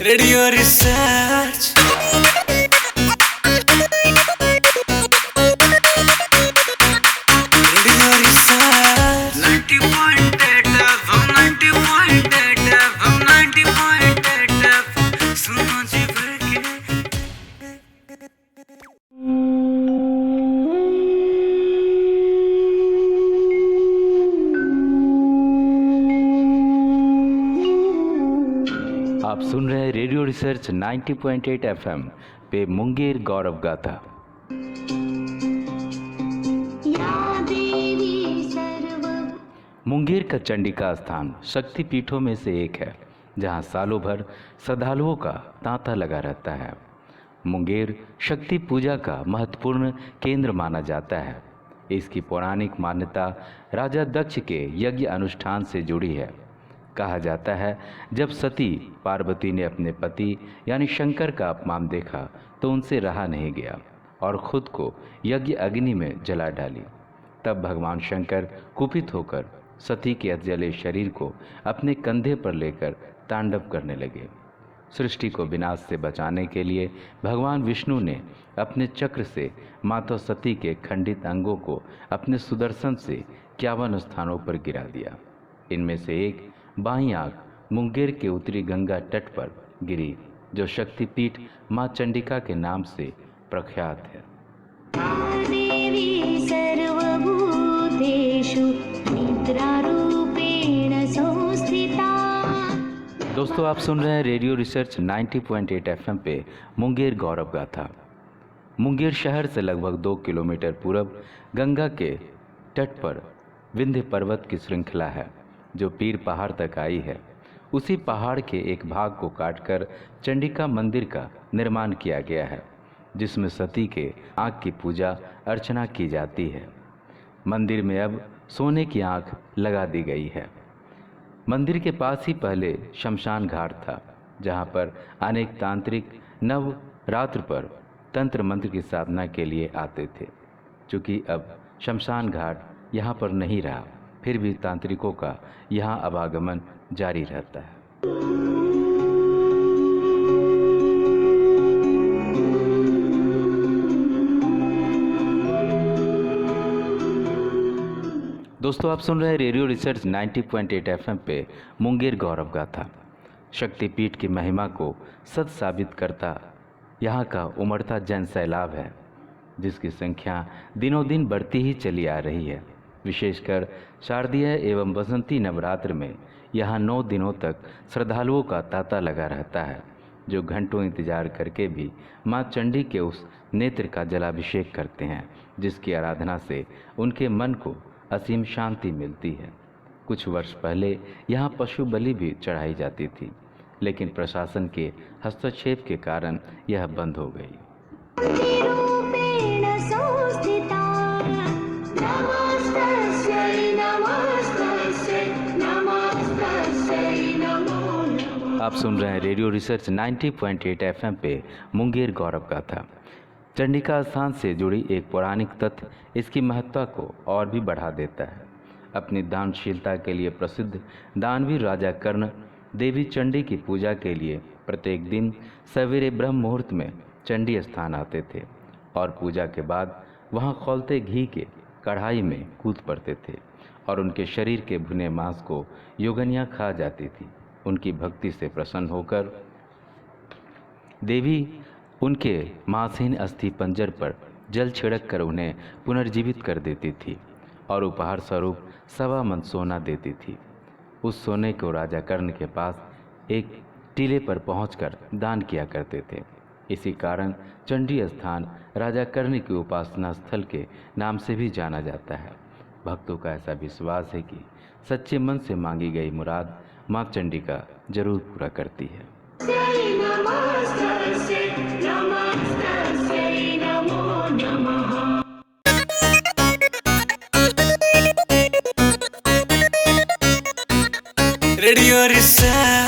Radio research radio research 90.8 FM 90.8 FM 90.8 FM सुनो जी भर के। आप सुन रहे हैं रेडियो रिसर्च 90.8 एफएम पे मुंगेर गौरव गाथा। मुंगेर का चंडिका स्थान शक्ति पीठों में से एक है, जहां सालों भर श्रद्धालुओं का तांता लगा रहता है। मुंगेर शक्ति पूजा का महत्वपूर्ण केंद्र माना जाता है। इसकी पौराणिक मान्यता राजा दक्ष के यज्ञ अनुष्ठान से जुड़ी है। कहा जाता है, जब सती पार्वती ने अपने पति यानी शंकर का अपमान देखा तो उनसे रहा नहीं गया और खुद को यज्ञ अग्नि में जला डाली। तब भगवान शंकर कुपित होकर सती के अजले शरीर को अपने कंधे पर लेकर तांडव करने लगे। सृष्टि को विनाश से बचाने के लिए भगवान विष्णु ने अपने चक्र से माता सती के खंडित अंगों को अपने सुदर्शन से 51 स्थानों पर गिरा दिया। इनमें से एक बाईं आंख मुंगेर के उत्तरी गंगा तट पर गिरी, जो शक्तिपीठ मां चंडिका के नाम से प्रख्यात है। देवी सर्वभूतेषु निद्रारूपेण संस्थिता। दोस्तों, आप सुन रहे हैं रेडियो रिसर्च 90.8 एफएम पे मुंगेर गौरव गाथा। मुंगेर शहर से लगभग 2 किलोमीटर पूर्व गंगा के तट पर विंध्य पर्वत की श्रृंखला है, जो पीर पहाड़ तक आई है। उसी पहाड़ के एक भाग को काटकर चंडिका मंदिर का निर्माण किया गया है, जिसमें सती के आँख की पूजा अर्चना की जाती है। मंदिर में अब सोने की आँख लगा दी गई है। मंदिर के पास ही पहले शमशान घाट था, जहाँ पर अनेक तांत्रिक नवरात्र पर तंत्र मंत्र की साधना के लिए आते थे। चूँकि अब शमशान घाट यहाँ पर नहीं रहा, फिर भी तांत्रिकों का यहाँ आवागमन जारी रहता है। दोस्तों, आप सुन रहे हैं रेडियो रिसर्च 90.8 एफएम पे मुंगेर गौरव गाथा। शक्तिपीठ की महिमा को सच साबित करता यहाँ का उमड़ता जन सैलाब है, जिसकी संख्या दिनों दिन बढ़ती ही चली आ रही है। विशेषकर शारदीय एवं बसंती नवरात्र में यहाँ 9 दिनों तक श्रद्धालुओं का तांता लगा रहता है, जो घंटों इंतजार करके भी माँ चंडी के उस नेत्र का जलाभिषेक करते हैं, जिसकी आराधना से उनके मन को असीम शांति मिलती है। कुछ वर्ष पहले यहाँ पशु बलि भी चढ़ाई जाती थी, लेकिन प्रशासन के हस्तक्षेप के कारण यह बंद हो गई। आप सुन रहे हैं रेडियो रिसर्च 90.8 एफएम पे मुंगेर गौरव गाथा। चंडिका स्थान से जुड़ी एक पौराणिक तथ्य इसकी महत्ता को और भी बढ़ा देता है। अपनी दानशीलता के लिए प्रसिद्ध दानवीर राजा कर्ण देवी चंडी की पूजा के लिए प्रत्येक दिन सवेरे ब्रह्म मुहूर्त में चंडी स्थान आते थे और पूजा के बाद वहां खौलते घी के कढ़ाई में कूद पड़ते थे और उनके शरीर के भुने मांस को योगनियाँ खा जाती थी। उनकी भक्ति से प्रसन्न होकर देवी उनके मांसहीन अस्थि पंजर पर जल छिड़क कर उन्हें पुनर्जीवित कर देती थी और उपहार स्वरूप 1.25 मन सोना देती थी। उस सोने को राजा कर्ण के पास एक टीले पर पहुंचकर दान किया करते थे। इसी कारण चंडी स्थान राजा कर्ण की उपासना स्थल के नाम से भी जाना जाता है। भक्तों का ऐसा विश्वास है कि सच्चे मन से मांगी गई मुराद माँ चंडिका जरूर पूरा करती है। Radio research